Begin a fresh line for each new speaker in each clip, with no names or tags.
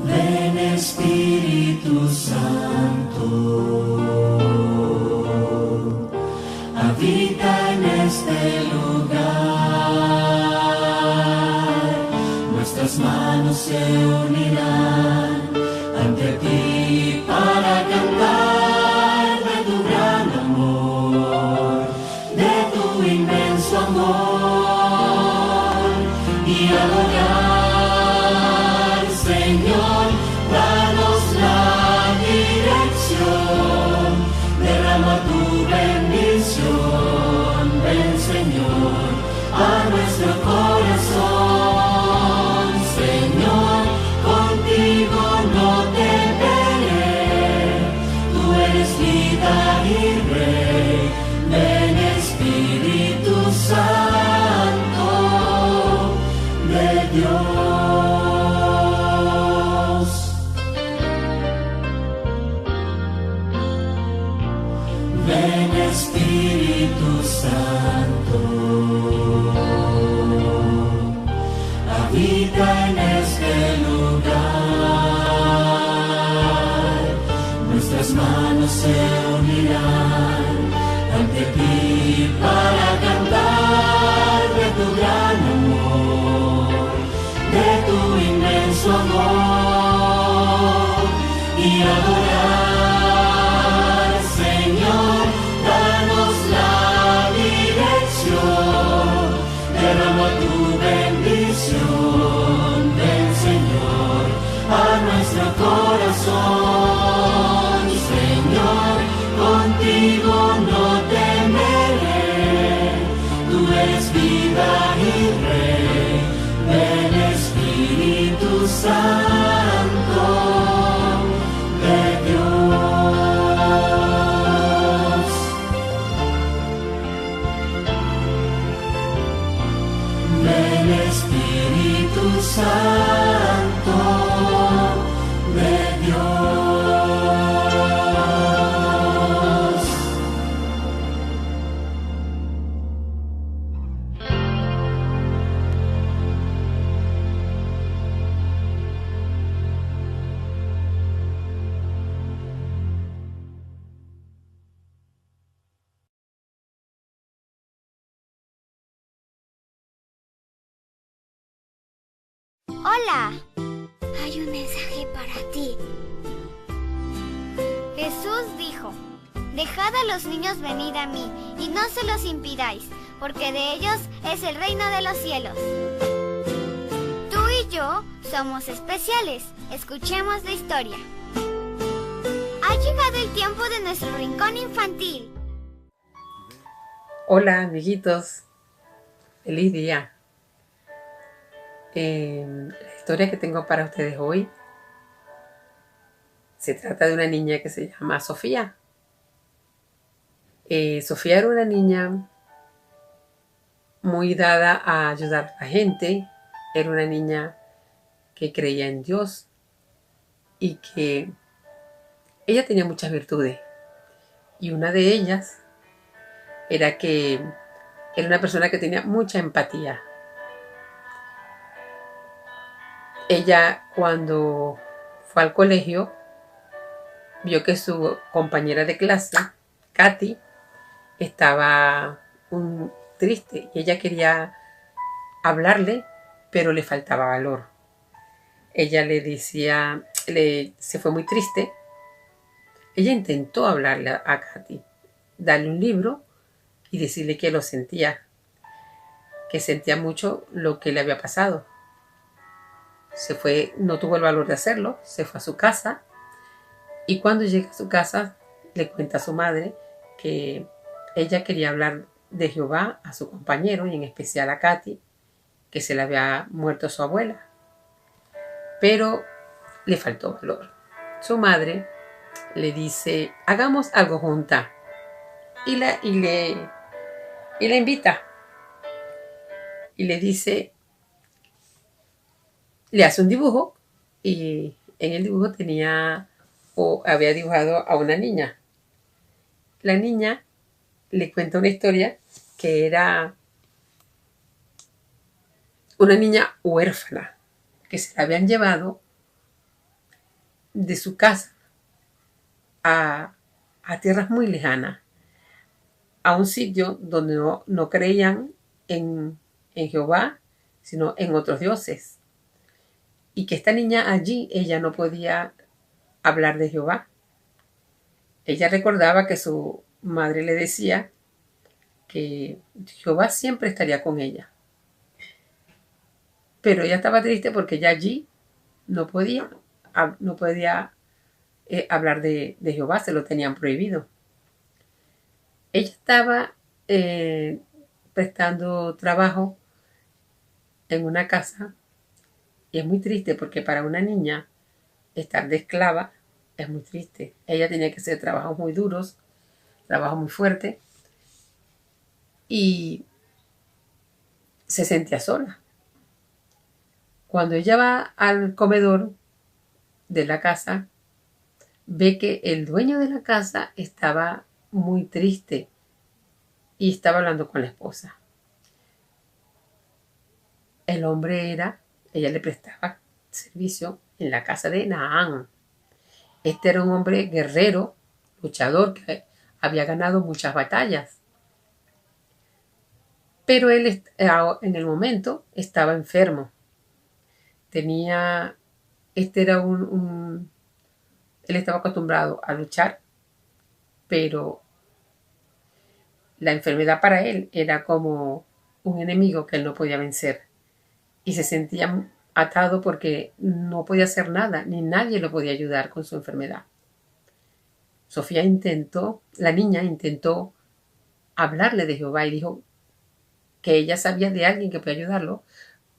Ven Espíritu Santo, habita en este lugar. Nuestras manos se unirán ante ti para cantar de tu gran amor, de tu inmenso amor y adorar, Señor, danos la dirección, derrama tu bendición, ven Señor a nuestro corazón, Señor, contigo no temeré, tú eres vida y rey, ven Espíritu Santo de Dios. Ven Espíritu Santo, habita en este lugar. Nuestras manos se unirán ante ti para cantar de tu gran amor, de tu inmenso amor y adorar, Señor, danos la dirección, derrama tu bendición, ven Señor a nuestro corazón, Señor, contigo no temeré, tú eres vida y rey, ven Espíritu Santo de Dios. Ven Espíritu Santo de Dios.
Hola, hay un mensaje para ti. Jesús dijo: dejad a los niños venir a mí y no se los impidáis, porque de ellos es el reino de los cielos. Tú y yo somos especiales. Escuchemos la historia. Ha llegado el tiempo de nuestro rincón infantil.
Hola, amiguitos. Feliz día. La historia que tengo para ustedes hoy se trata de una niña que se llama Sofía. Sofía era una niña muy dada a ayudar a la gente. Era una niña que creía en Dios y que ella tenía muchas virtudes. Y una de ellas era que era una persona que tenía mucha empatía. Ella, cuando fue al colegio, vio que su compañera de clase, Katy, estaba triste y ella quería hablarle, pero le faltaba valor. Ella le decía, se fue muy triste. Ella intentó hablarle a Katy, darle un libro y decirle que lo sentía, que sentía mucho lo que le había pasado. Se fue, no tuvo el valor de hacerlo, se fue a su casa y cuando llega a su casa le cuenta a su madre que ella quería hablar de Jehová a su compañero y en especial a Katy, que se le había muerto su abuela, pero le faltó valor. Su madre le dice: hagamos algo juntas, y la invita y le dice, le hace un dibujo y en el dibujo había dibujado a una niña. La niña le cuenta una historia que era una niña huérfana que se la habían llevado de su casa a tierras muy lejanas, a un sitio donde no creían en Jehová, sino en otros dioses. Y que esta niña allí, ella no podía hablar de Jehová. Ella recordaba que su madre le decía que Jehová siempre estaría con ella. Pero ella estaba triste porque ya allí no podía hablar de Jehová, se lo tenían prohibido. Ella estaba prestando trabajo en una casa y es muy triste porque para una niña estar de esclava es muy triste. Ella tenía que hacer trabajos muy duros, trabajos muy fuertes y se sentía sola. Cuando ella va al comedor de la casa, ve que el dueño de la casa estaba muy triste y estaba hablando con la esposa. El hombre ella le prestaba servicio en la casa de Naamán. Este era un hombre guerrero, luchador, que había ganado muchas batallas. Pero él en el momento estaba enfermo. Él estaba acostumbrado a luchar, pero la enfermedad para él era como un enemigo que él no podía vencer. Y se sentía atado porque no podía hacer nada, ni nadie lo podía ayudar con su enfermedad. La niña intentó hablarle de Jehová y dijo que ella sabía de alguien que podía ayudarlo,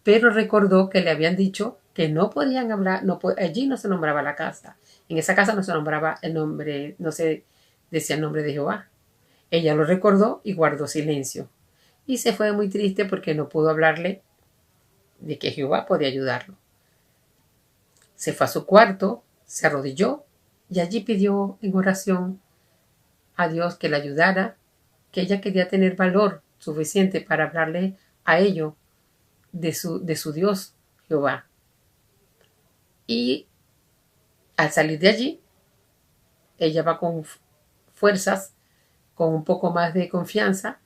pero recordó que le habían dicho que no podían hablar, allí no se nombraba la casa. En esa casa no se nombraba el nombre, no se decía el nombre de Jehová. Ella lo recordó y guardó silencio. Y se fue muy triste porque no pudo hablarle de que Jehová podía ayudarlo. Se fue a su cuarto, se arrodilló y allí pidió en oración a Dios que la ayudara, que ella quería tener valor suficiente para hablarle a ellos de su Dios Jehová. Y al salir de allí, ella va con fuerzas, con un poco más de confianza,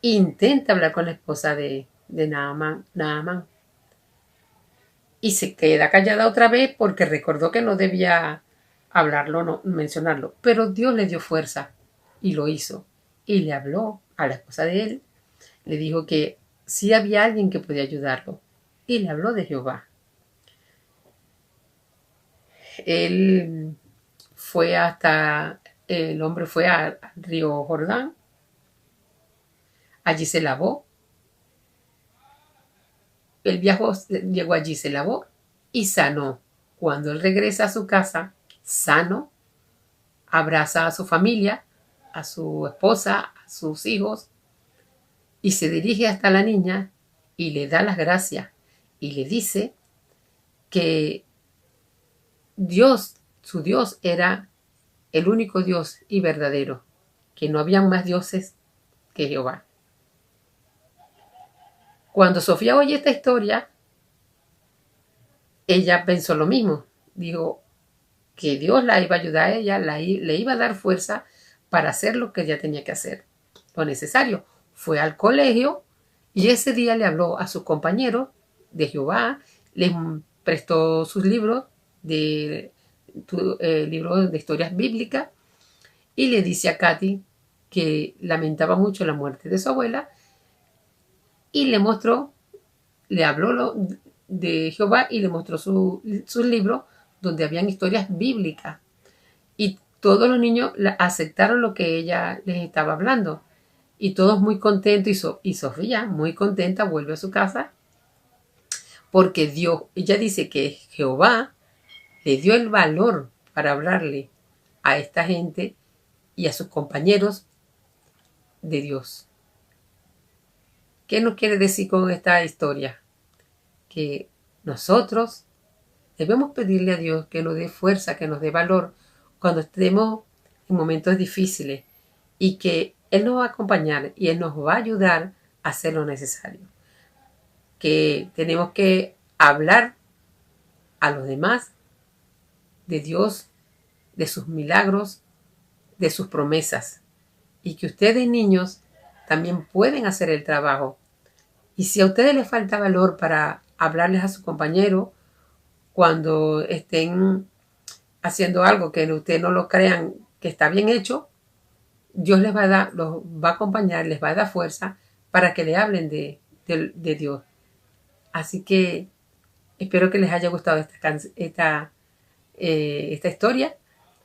e intenta hablar con la esposa de Naamán. Y se queda callada otra vez porque recordó que no debía hablarlo, no mencionarlo. Pero Dios le dio fuerza y lo hizo. Y le habló a la esposa de él. Le dijo que sí había alguien que podía ayudarlo. Y le habló de Jehová. El hombre fue al río Jordán. Allí se lavó. Él llegó allí, se lavó y sanó. Cuando él regresa a su casa, sano, abraza a su familia, a su esposa, a sus hijos, y se dirige hasta la niña y le da las gracias y le dice que Dios, su Dios, era el único Dios y verdadero, que no había más dioses que Jehová. Cuando Sofía oye esta historia, ella pensó lo mismo. Dijo que Dios la iba a ayudar a ella, le iba a dar fuerza para hacer lo que ella tenía que hacer, lo necesario. Fue al colegio y ese día le habló a sus compañeros de Jehová, les prestó sus libros libros de historias bíblicas y le dice a Katy que lamentaba mucho la muerte de su abuela y le habló de Jehová y le mostró sus libros donde habían historias bíblicas. Y todos los niños aceptaron lo que ella les estaba hablando. Y todos muy contentos. Y Sofía, muy contenta, vuelve a su casa. Porque ella dice que Jehová le dio el valor para hablarle a esta gente y a sus compañeros de Dios. ¿Qué nos quiere decir con esta historia? Que nosotros debemos pedirle a Dios que nos dé fuerza, que nos dé valor cuando estemos en momentos difíciles y que Él nos va a acompañar y Él nos va a ayudar a hacer lo necesario. Que tenemos que hablar a los demás de Dios, de sus milagros, de sus promesas. Y que ustedes, niños, también pueden hacer el trabajo. Y si a ustedes les falta valor para hablarles a su compañero cuando estén haciendo algo que ustedes no lo crean que está bien hecho, Dios les va a dar, los va a acompañar, les va a dar fuerza para que le hablen de Dios. Así que espero que les haya gustado esta historia.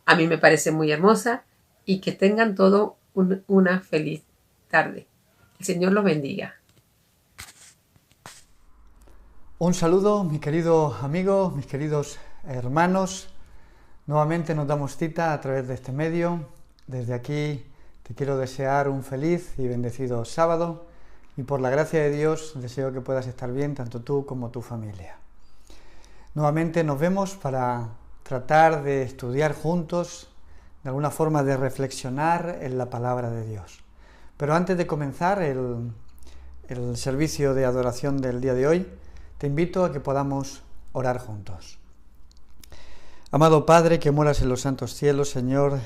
A mí me parece muy hermosa y que tengan todo una feliz tarde. El Señor los bendiga.
Un saludo, mis queridos amigos, mis queridos hermanos. Nuevamente nos damos cita a través de este medio. Desde aquí te quiero desear un feliz y bendecido sábado y por la gracia de Dios deseo que puedas estar bien tanto tú como tu familia. Nuevamente nos vemos para tratar de estudiar juntos, de alguna forma de reflexionar en la palabra de Dios. Pero antes de comenzar el servicio de adoración del día de hoy, te invito a que podamos orar juntos. Amado Padre que moras en los santos cielos, Señor,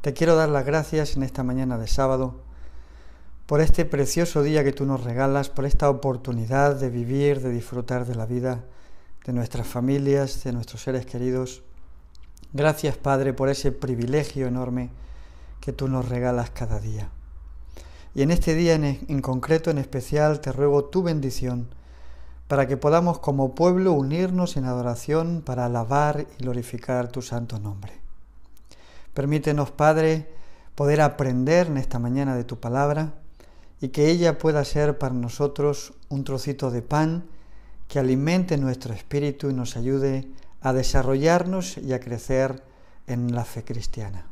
te quiero dar las gracias en esta mañana de sábado por este precioso día que tú nos regalas, por esta oportunidad de vivir, de disfrutar de la vida, de nuestras familias, de nuestros seres queridos. Gracias, Padre, por ese privilegio enorme que tú nos regalas cada día. Y en este día en concreto, en especial, te ruego tu bendición para que podamos como pueblo unirnos en adoración para alabar y glorificar tu santo nombre. Permítenos, Padre, poder aprender en esta mañana de tu palabra y que ella pueda ser para nosotros un trocito de pan que alimente nuestro espíritu y nos ayude a desarrollarnos y a crecer en la fe cristiana.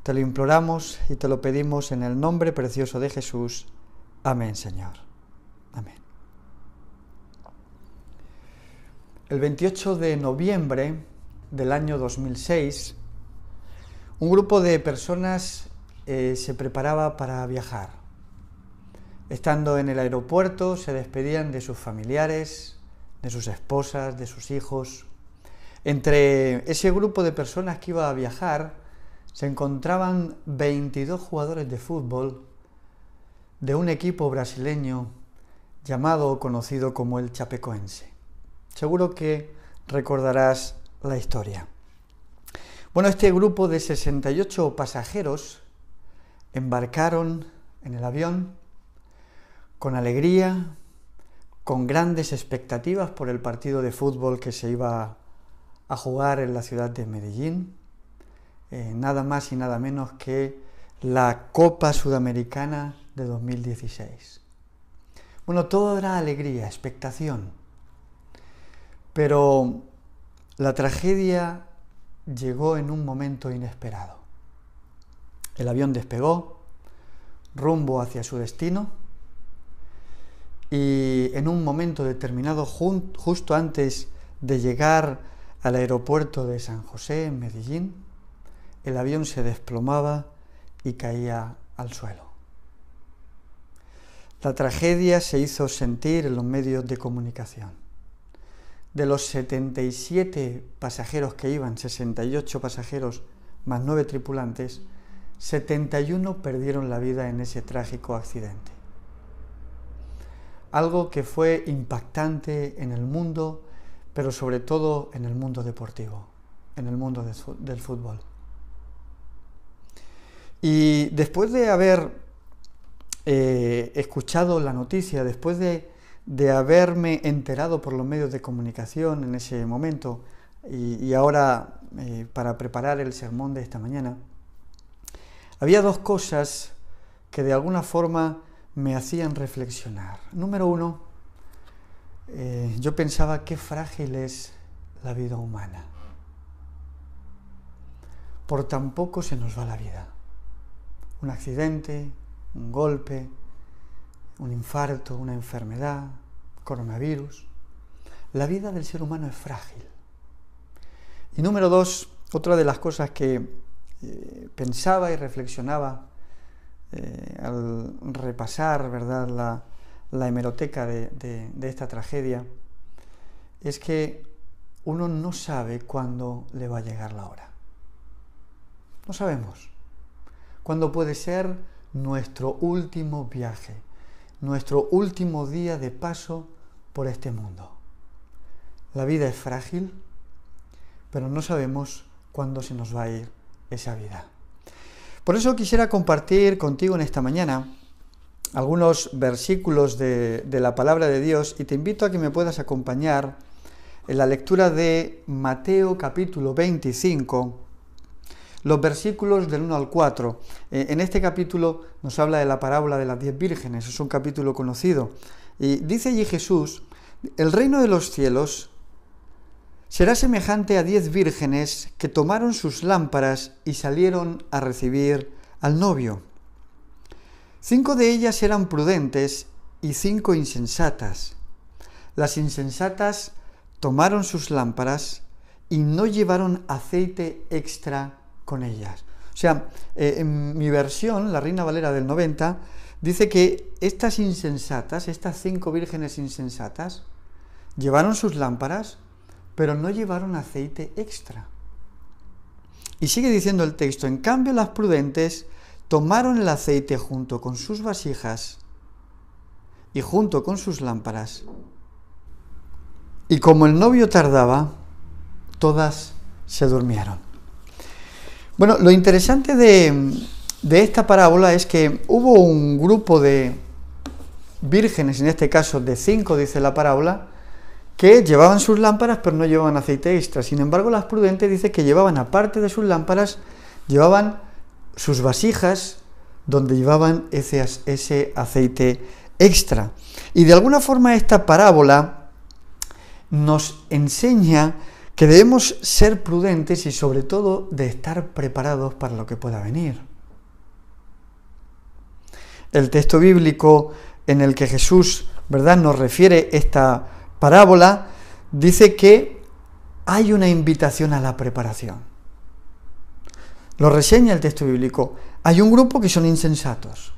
Te lo imploramos y te lo pedimos en el nombre precioso de Jesús. Amén, Señor. Amén. El 28 de noviembre del año 2006, un grupo de personas se preparaba para viajar. Estando en el aeropuerto, se despedían de sus familiares, de sus esposas, de sus hijos. Entre ese grupo de personas que iba a viajar, se encontraban 22 jugadores de fútbol de un equipo brasileño llamado o conocido como el Chapecoense. Seguro que recordarás la historia. Bueno, este grupo de 68 pasajeros embarcaron en el avión con alegría, con grandes expectativas por el partido de fútbol que se iba a jugar en la ciudad de Medellín, nada más y nada menos que la Copa Sudamericana de 2016. Bueno, todo era alegría, expectación. Pero la tragedia llegó en un momento inesperado. El avión despegó rumbo hacia su destino y en un momento determinado, justo antes de llegar al aeropuerto de San José, en Medellín, el avión se desplomaba y caía al suelo. La tragedia se hizo sentir en los medios de comunicación. De los 77 pasajeros que iban, 68 pasajeros más 9 tripulantes, 71 perdieron la vida en ese trágico accidente. Algo que fue impactante en el mundo, pero sobre todo en el mundo deportivo, en el mundo del fútbol. Y después de haber escuchado la noticia, después de haberme enterado por los medios de comunicación en ese momento y ahora para preparar el sermón de esta mañana, había dos cosas que de alguna forma me hacían reflexionar. Número uno, yo pensaba qué frágil es la vida humana. Por tan poco se nos va la vida. Un accidente, un golpe, un infarto, una enfermedad, coronavirus. La vida del ser humano es frágil. Y número dos, otra de las cosas que pensaba y reflexionaba al repasar, ¿verdad?, la hemeroteca de esta tragedia, es que uno no sabe cuándo le va a llegar la hora. No sabemos cuándo puede ser nuestro último viaje, nuestro último día de paso por este mundo. La vida es frágil, pero no sabemos cuándo se nos va a ir esa vida. Por eso quisiera compartir contigo en esta mañana algunos versículos de la palabra de Dios, y te invito a que me puedas acompañar en la lectura de Mateo capítulo 25, los versículos del 1 al 4. En este capítulo nos habla de la parábola de las 10 vírgenes, es un capítulo conocido. Y dice allí Jesús: el reino de los cielos será semejante a 10 vírgenes que tomaron sus lámparas y salieron a recibir al novio. 5 de ellas eran prudentes y 5 insensatas. Las insensatas tomaron sus lámparas y no llevaron aceite extra con ellas. O sea, en mi versión, la Reina Valera del 90, dice que estas insensatas, estas 5 vírgenes insensatas, llevaron sus lámparas, pero no llevaron aceite extra. Y sigue diciendo el texto: en cambio las prudentes tomaron el aceite junto con sus vasijas y junto con sus lámparas. Y como el novio tardaba, todas se durmieron. Bueno, lo interesante de esta parábola es que hubo un grupo de vírgenes, en este caso de 5, dice la parábola, que llevaban sus lámparas pero no llevaban aceite extra. Sin embargo, las prudentes dice que llevaban, aparte de sus lámparas, llevaban sus vasijas donde llevaban ese aceite extra. Y de alguna forma esta parábola nos enseña que debemos ser prudentes y sobre todo de estar preparados para lo que pueda venir. El texto bíblico en el que Jesús, ¿verdad?, nos refiere esta parábola, dice que hay una invitación a la preparación. Lo reseña el texto bíblico. Hay un grupo que son insensatos,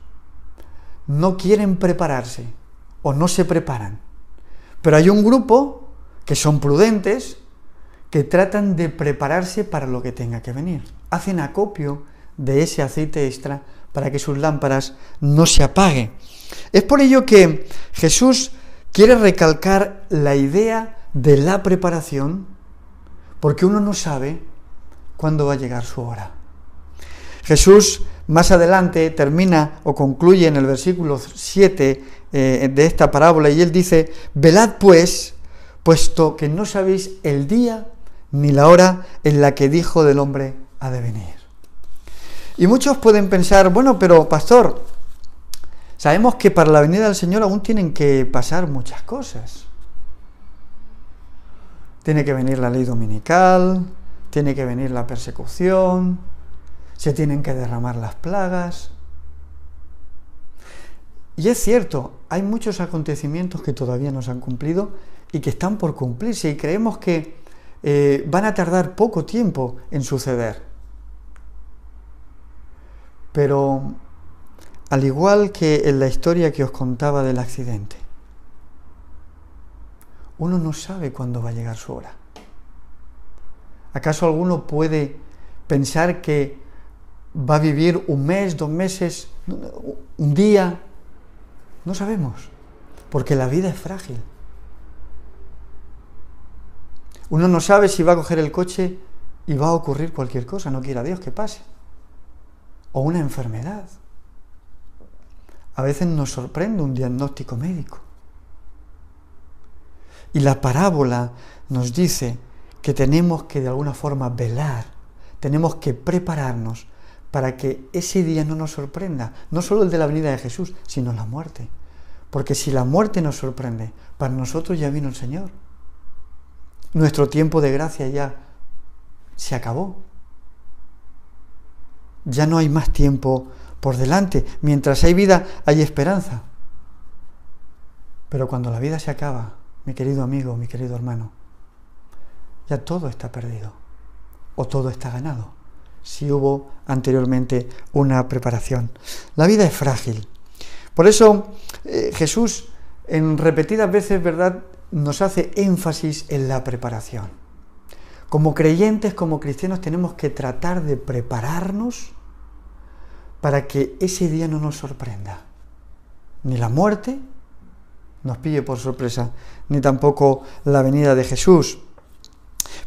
no quieren prepararse o no se preparan, pero hay un grupo que son prudentes, que tratan de prepararse para lo que tenga que venir. Hacen acopio de ese aceite extra para que sus lámparas no se apaguen. Es por ello que Jesús quiere recalcar la idea de la preparación, porque uno no sabe cuándo va a llegar su hora. Jesús más adelante termina o concluye en el versículo 7 de esta parábola, y él dice: velad pues, puesto que no sabéis el día ni la hora en la que el Hijo del Hombre ha de venir. Y muchos pueden pensar: bueno, pero pastor, sabemos que para la venida del Señor aún tienen que pasar muchas cosas. Tiene que venir la ley dominical, tiene que venir la persecución, se tienen que derramar las plagas. Y es cierto, hay muchos acontecimientos que todavía no se han cumplido y que están por cumplirse, y creemos que van a tardar poco tiempo en suceder. Pero al igual que en la historia que os contaba del accidente, uno no sabe cuándo va a llegar su hora. ¿Acaso alguno puede pensar que va a vivir un mes, 2 meses, un día? No sabemos, porque la vida es frágil. Uno no sabe si va a coger el coche y va a ocurrir cualquier cosa, no quiera Dios que pase, o una enfermedad. A veces nos sorprende un diagnóstico médico. Y la parábola nos dice que tenemos que de alguna forma velar, tenemos que prepararnos para que ese día no nos sorprenda, no solo el de la venida de Jesús, sino la muerte. Porque si la muerte nos sorprende, para nosotros ya vino el Señor. Nuestro tiempo de gracia ya se acabó. Ya no hay más tiempo por delante. Mientras hay vida, hay esperanza. Pero cuando la vida se acaba, mi querido amigo, mi querido hermano, ya todo está perdido o todo está ganado, si hubo anteriormente una preparación. La vida es frágil. Por eso Jesús en repetidas veces, ¿verdad?, nos hace énfasis en la preparación. Como creyentes, como cristianos, tenemos que tratar de prepararnos para que ese día no nos sorprenda. Ni la muerte nos pille por sorpresa, ni tampoco la venida de Jesús.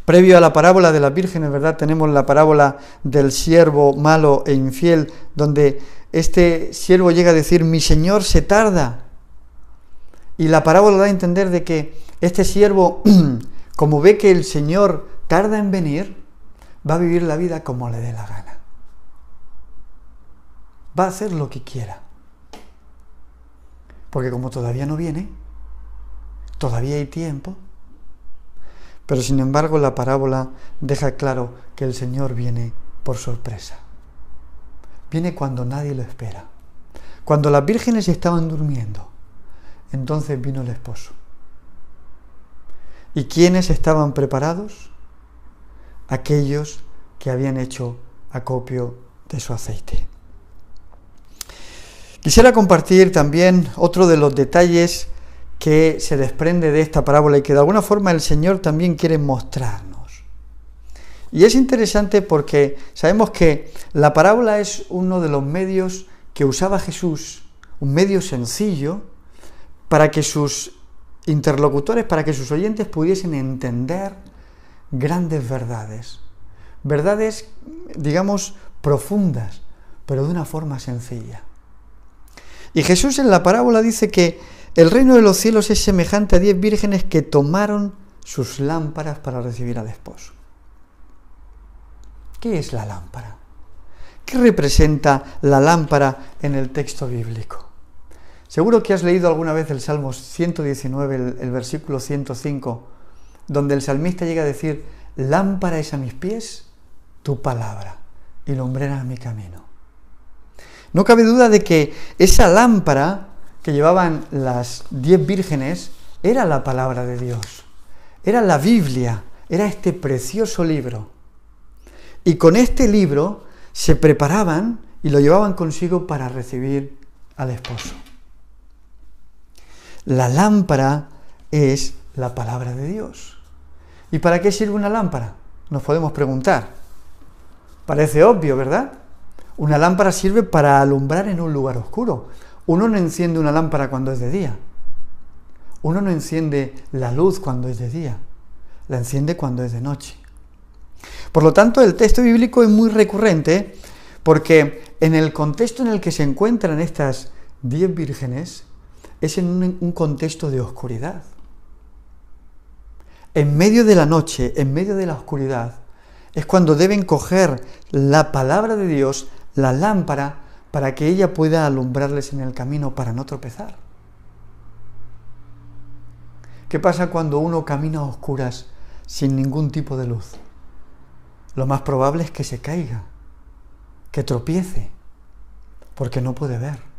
Previo a la parábola de las vírgenes, ¿verdad? Tenemos la parábola del siervo malo e infiel, donde este siervo llega a decir, mi señor se tarda. Y la parábola da a entender de que este siervo, como ve que el Señor tarda en venir, va a vivir la vida como le dé la gana. Va a hacer lo que quiera. Porque como todavía no viene, todavía hay tiempo. Pero sin embargo la parábola deja claro que el Señor viene por sorpresa. Viene cuando nadie lo espera. Cuando las vírgenes estaban durmiendo, entonces vino el esposo. ¿Y quiénes estaban preparados? Aquellos que habían hecho acopio de su aceite. Quisiera compartir también otro de los detalles que se desprende de esta parábola y que de alguna forma el Señor también quiere mostrarnos. Y es interesante porque sabemos que la parábola es uno de los medios que usaba Jesús, un medio sencillo, para que sus interlocutores, para que sus oyentes pudiesen entender grandes verdades. Verdades, digamos, profundas, pero de una forma sencilla. Y Jesús en la parábola dice que el reino de los cielos es semejante a 10 vírgenes que tomaron sus lámparas para recibir al esposo. ¿Qué es la lámpara? ¿Qué representa la lámpara en el texto bíblico? Seguro que has leído alguna vez el Salmo 119, el versículo 105, donde el salmista llega a decir, lámpara es a mis pies tu palabra y lumbrera a mi camino. No cabe duda de que esa lámpara que llevaban las 10 vírgenes era la palabra de Dios, era la Biblia, era este precioso libro. Y con este libro se preparaban y lo llevaban consigo para recibir al esposo. La lámpara es la palabra de Dios. ¿Y para qué sirve una lámpara? Nos podemos preguntar. Parece obvio, ¿verdad? Una lámpara sirve para alumbrar en un lugar oscuro. Uno no enciende una lámpara cuando es de día. Uno no enciende la luz cuando es de día. La enciende cuando es de noche. Por lo tanto, el texto bíblico es muy recurrente porque en el contexto en el que se encuentran estas 10 vírgenes es en un contexto de oscuridad. En medio de la noche, en medio de la oscuridad, es cuando deben coger la palabra de Dios, la lámpara, para que ella pueda alumbrarles en el camino para no tropezar. ¿Qué pasa cuando uno camina a oscuras sin ningún tipo de luz? Lo más probable es que se caiga, que tropiece, porque no puede ver.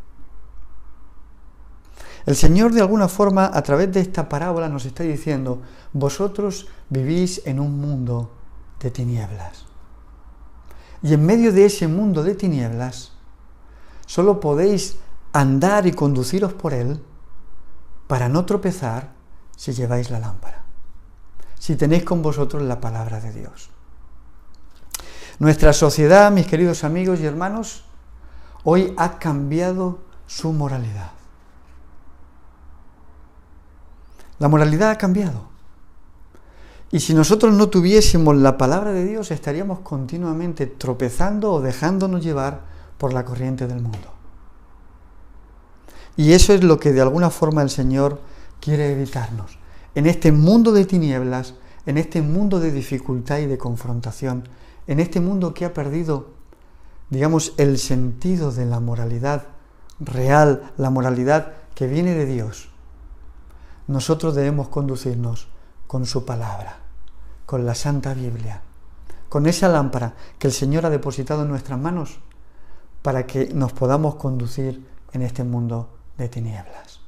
El Señor de alguna forma a través de esta parábola nos está diciendo, vosotros vivís en un mundo de tinieblas. Y en medio de ese mundo de tinieblas, solo podéis andar y conduciros por él para no tropezar si lleváis la lámpara, si tenéis con vosotros la palabra de Dios. Nuestra sociedad, mis queridos amigos y hermanos, hoy ha cambiado su moralidad. La moralidad ha cambiado. Y si nosotros no tuviésemos la palabra de Dios, estaríamos continuamente tropezando o dejándonos llevar por la corriente del mundo. Y eso es lo que de alguna forma el Señor quiere evitarnos. En este mundo de tinieblas, en este mundo de dificultad y de confrontación, en este mundo que ha perdido, digamos, el sentido de la moralidad real, la moralidad que viene de Dios, nosotros debemos conducirnos con su palabra, con la Santa Biblia, con esa lámpara que el Señor ha depositado en nuestras manos para que nos podamos conducir en este mundo de tinieblas.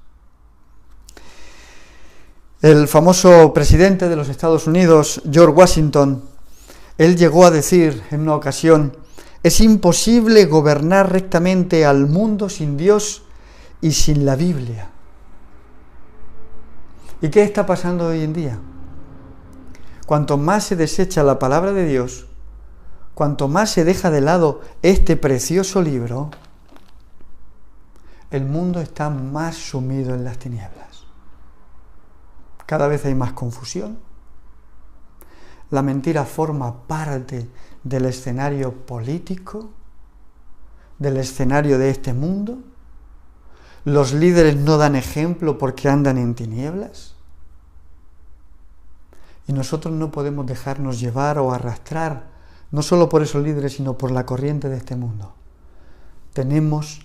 El famoso presidente de los Estados Unidos, George Washington, él llegó a decir en una ocasión, es imposible gobernar rectamente al mundo sin Dios y sin la Biblia. ¿Y qué está pasando hoy en día? cuanto más se desecha la palabra de Dios, cuanto más se deja de lado este precioso libro, el mundo está más sumido en las tinieblas. Cada vez hay más confusión. La mentira forma parte del escenario político, del escenario de este mundo. Los líderes no dan ejemplo porque andan en tinieblas. Y nosotros no podemos dejarnos llevar o arrastrar, no solo por esos líderes, sino por la corriente de este mundo. Tenemos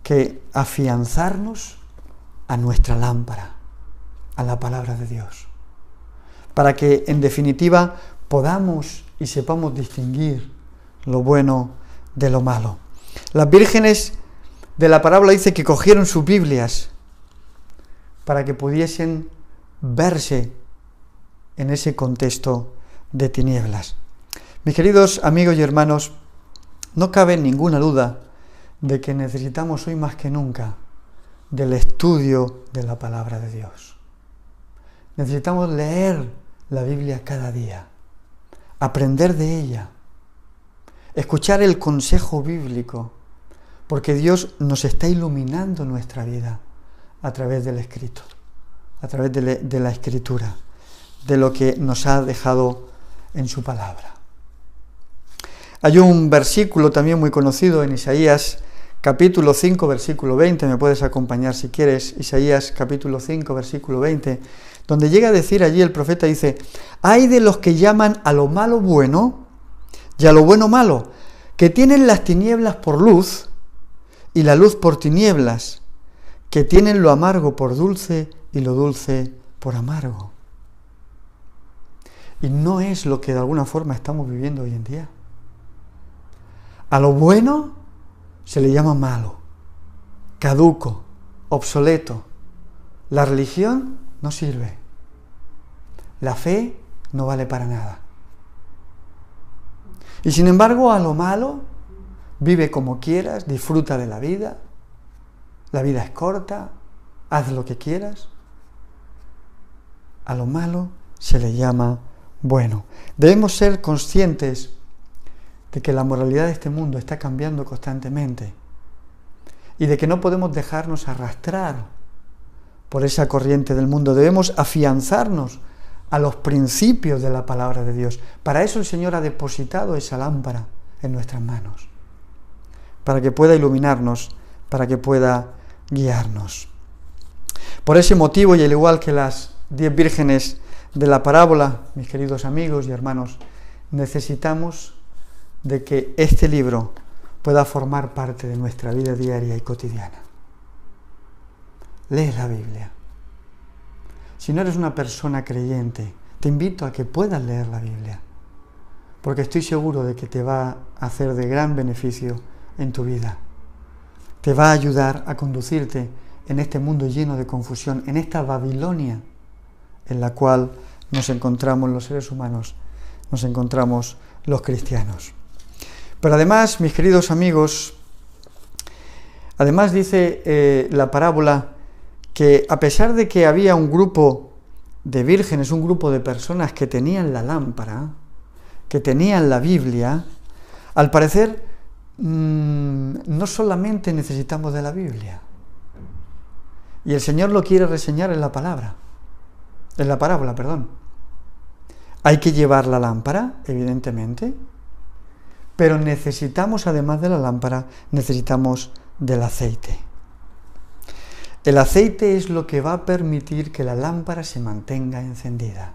que afianzarnos a nuestra lámpara, a la palabra de Dios, para que en definitiva podamos y sepamos distinguir lo bueno de lo malo. Las vírgenes de la parábola dice que cogieron sus Biblias para que pudiesen verse en ese contexto de tinieblas. Mis queridos amigos y hermanos, no cabe ninguna duda de que necesitamos hoy más que nunca del estudio de la palabra de Dios. Necesitamos leer la Biblia cada día, aprender de ella, escuchar el consejo bíblico, porque Dios nos está iluminando nuestra vida a través del escrito, a través de la escritura, de lo que nos ha dejado en su palabra. Hay un versículo también muy conocido en Isaías capítulo 5, versículo 20, me puedes acompañar si quieres, Isaías capítulo 5, versículo 20, donde llega a decir allí el profeta, dice: «Ay de los que llaman a lo malo bueno y a lo bueno malo, que tienen las tinieblas por luz y la luz por tinieblas, que tienen lo amargo por dulce y lo dulce por amargo». Y no es lo que de alguna forma estamos viviendo hoy en día. A lo bueno se le llama malo, caduco, obsoleto. La religión no sirve. La fe no vale para nada. Y sin embargo, a lo malo, vive como quieras, disfruta de la vida es corta, haz lo que quieras. A lo malo se le llama bueno. Debemos ser conscientes de que la moralidad de este mundo está cambiando constantemente y de que no podemos dejarnos arrastrar por esa corriente del mundo. Debemos afianzarnos a los principios de la palabra de Dios. Para eso el Señor ha depositado esa lámpara en nuestras manos, para que pueda iluminarnos, para que pueda guiarnos. Por ese motivo, y al igual que las 10 vírgenes de la parábola, mis queridos amigos y hermanos, necesitamos de que este libro pueda formar parte de nuestra vida diaria y cotidiana. Lee la Biblia. Si no eres una persona creyente, te invito a que puedas leer la Biblia, porque estoy seguro de que te va a hacer de gran beneficio en tu vida. Te va a ayudar a conducirte en este mundo lleno de confusión, en esta Babilonia en la cual nos encontramos los seres humanos, nos encontramos los cristianos. Pero además, mis queridos amigos, además dice la parábola que a pesar de que había un grupo de vírgenes, un grupo de personas que tenían la lámpara, que tenían la Biblia, al parecer no solamente necesitamos de la Biblia. Y el Señor lo quiere reseñar en la parábola. Hay que llevar la lámpara, evidentemente, pero necesitamos, además de la lámpara, necesitamos del aceite. El aceite es lo que va a permitir que la lámpara se mantenga encendida.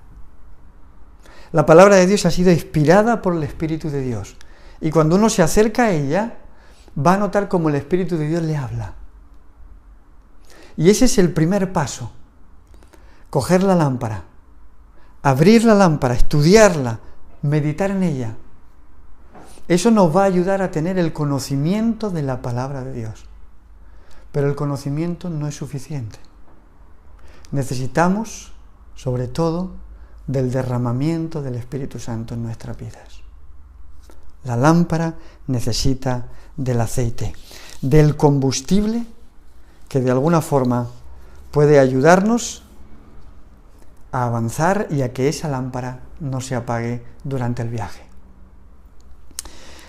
La palabra de Dios ha sido inspirada por el Espíritu de Dios. Y cuando uno se acerca a ella, va a notar cómo el Espíritu de Dios le habla. Y ese es el primer paso. Coger la lámpara, abrir la lámpara, estudiarla, meditar en ella. Eso nos va a ayudar a tener el conocimiento de la palabra de Dios. Pero el conocimiento no es suficiente. Necesitamos, sobre todo, del derramamiento del Espíritu Santo en nuestras vidas. La lámpara necesita del aceite, del combustible que de alguna forma puede ayudarnos a avanzar y a que esa lámpara no se apague durante el viaje.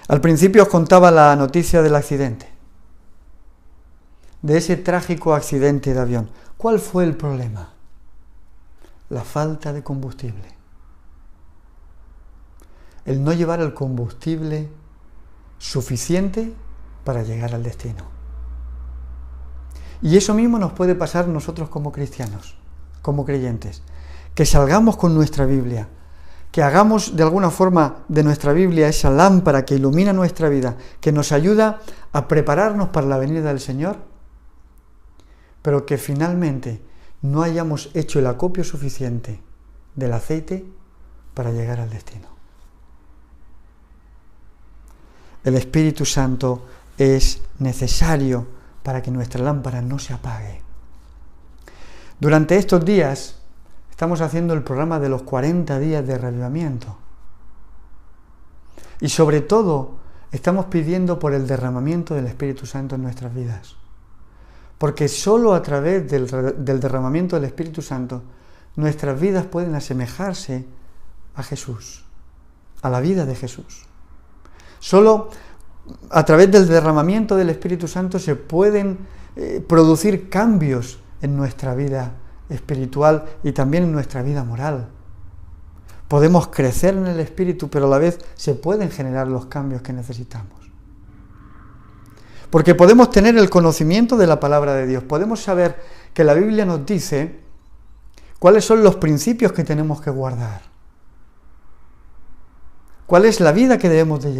Al principio os contaba la noticia del accidente, de ese trágico accidente de avión. ¿Cuál fue el problema? La falta de combustible. El no llevar el combustible suficiente para llegar al destino. Y eso mismo nos puede pasar nosotros como cristianos, como creyentes, que salgamos con nuestra Biblia, que hagamos de alguna forma de nuestra Biblia esa lámpara que ilumina nuestra vida, que nos ayuda a prepararnos para la venida del Señor, pero que finalmente no hayamos hecho el acopio suficiente del aceite para llegar al destino. El Espíritu Santo es necesario para que nuestra lámpara no se apague. Durante estos días estamos haciendo el programa de los 40 días de reavivamiento. Y sobre todo estamos pidiendo por el derramamiento del Espíritu Santo en nuestras vidas. Porque solo a través del derramamiento del Espíritu Santo nuestras vidas pueden asemejarse a Jesús, a la vida de Jesús. Solo a través del derramamiento del Espíritu Santo se pueden producir cambios en nuestra vida espiritual y también en nuestra vida moral. Podemos crecer en el Espíritu, pero a la vez se pueden generar los cambios que necesitamos. Porque podemos tener el conocimiento de la palabra de Dios, podemos saber que la Biblia nos dice cuáles son los principios que tenemos que guardar, cuál es la vida que debemos de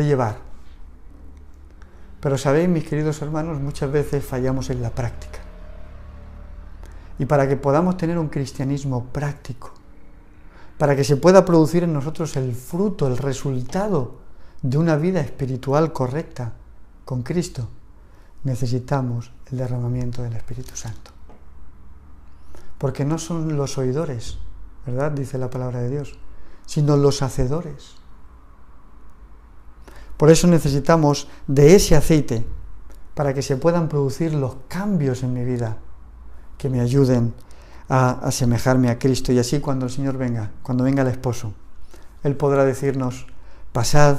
llevar. Pero sabéis, mis queridos hermanos, muchas veces fallamos en la práctica. Y para que podamos tener un cristianismo práctico, para que se pueda producir en nosotros el fruto, el resultado de una vida espiritual correcta con Cristo, necesitamos el derramamiento del Espíritu Santo. Porque no son los oidores, ¿verdad?, dice la palabra de Dios, sino los hacedores. Por eso necesitamos de ese aceite para que se puedan producir los cambios en mi vida que me ayuden a asemejarme a Cristo. Y así cuando el Señor venga, cuando venga el esposo, Él podrá decirnos: pasad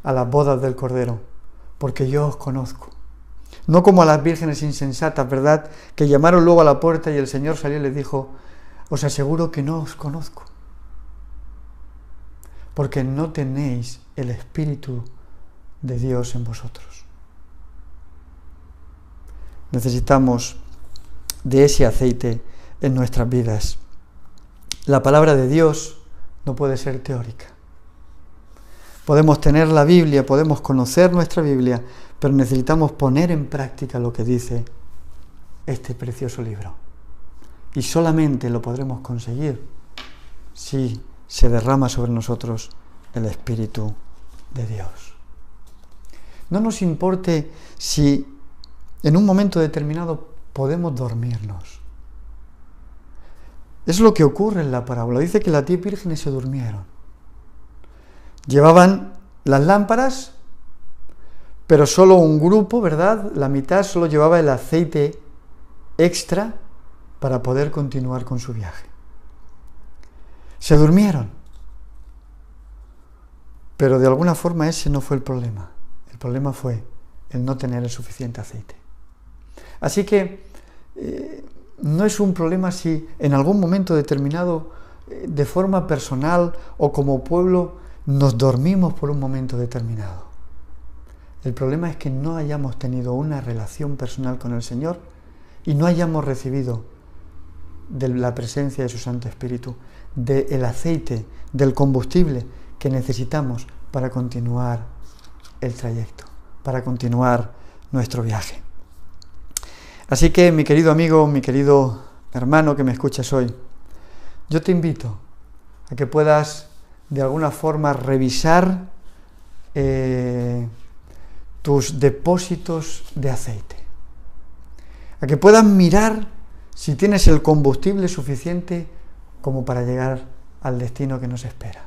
a las bodas del Cordero, porque yo os conozco. No como a las vírgenes insensatas, ¿verdad?, que llamaron luego a la puerta y el Señor salió y les dijo: os aseguro que no os conozco, porque no tenéis el Espíritu de Dios en vosotros. Necesitamos de ese aceite en nuestras vidas. La palabra de Dios no puede ser teórica. Podemos tener la Biblia, podemos conocer nuestra Biblia, pero necesitamos poner en práctica lo que dice este precioso libro. Y solamente lo podremos conseguir si se derrama sobre nosotros el Espíritu de Dios. No nos importe si en un momento determinado podemos dormirnos. Es lo que ocurre en la parábola. Dice que las 10 vírgenes se durmieron. Llevaban las lámparas, pero solo un grupo, ¿verdad?, la mitad solo llevaba el aceite extra para poder continuar con su viaje. Se durmieron. Pero de alguna forma ese no fue el problema. El problema fue el no tener el suficiente aceite. Así que no es un problema si en algún momento determinado, de forma personal o como pueblo, nos dormimos por un momento determinado. El problema es que no hayamos tenido una relación personal con el Señor y no hayamos recibido de la presencia de su Santo Espíritu, del aceite, del combustible que necesitamos para continuar el trayecto, para continuar nuestro viaje. Así que, mi querido amigo, mi querido hermano que me escuchas hoy, yo te invito a que puedas de alguna forma revisar tus depósitos de aceite, a que puedas mirar si tienes el combustible suficiente como para llegar al destino que nos espera.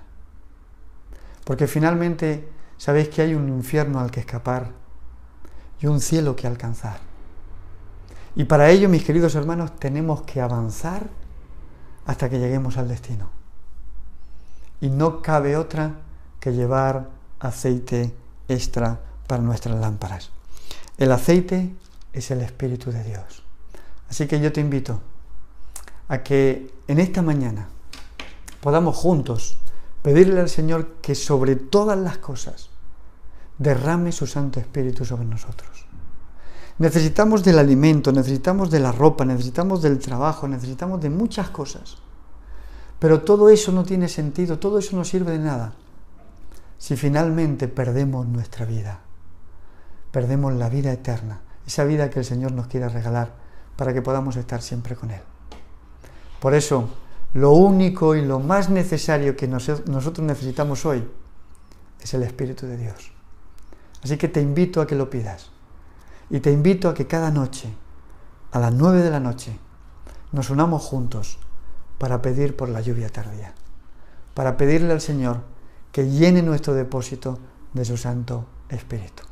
Porque finalmente sabéis que hay un infierno al que escapar y un cielo que alcanzar. Y para ello, mis queridos hermanos, tenemos que avanzar hasta que lleguemos al destino. y no cabe otra que llevar aceite extra para nuestras lámparas. El aceite es el Espíritu de Dios. Así que yo te invito a que en esta mañana podamos juntos pedirle al Señor que sobre todas las cosas derrame su Santo Espíritu sobre nosotros. Necesitamos del alimento, necesitamos de la ropa, necesitamos del trabajo, necesitamos de muchas cosas. Pero todo eso no tiene sentido, todo eso no sirve de nada si finalmente perdemos nuestra vida. Perdemos la vida eterna, esa vida que el Señor nos quiere regalar para que podamos estar siempre con Él. Por eso, lo único y lo más necesario que nosotros necesitamos hoy es el Espíritu de Dios. Así que te invito a que lo pidas. Y te invito a que cada noche, a las 9 de la noche, nos unamos juntos para pedir por la lluvia tardía. Para pedirle al Señor que llene nuestro depósito de su Santo Espíritu.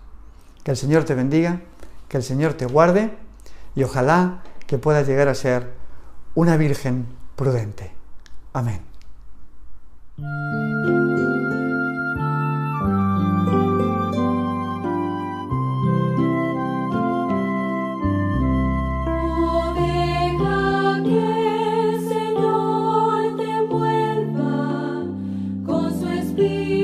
Que el Señor te bendiga, que el Señor te guarde y ojalá que puedas llegar a ser una virgen prudente. Amén.
Deja que el Señor te envuelva con su espíritu.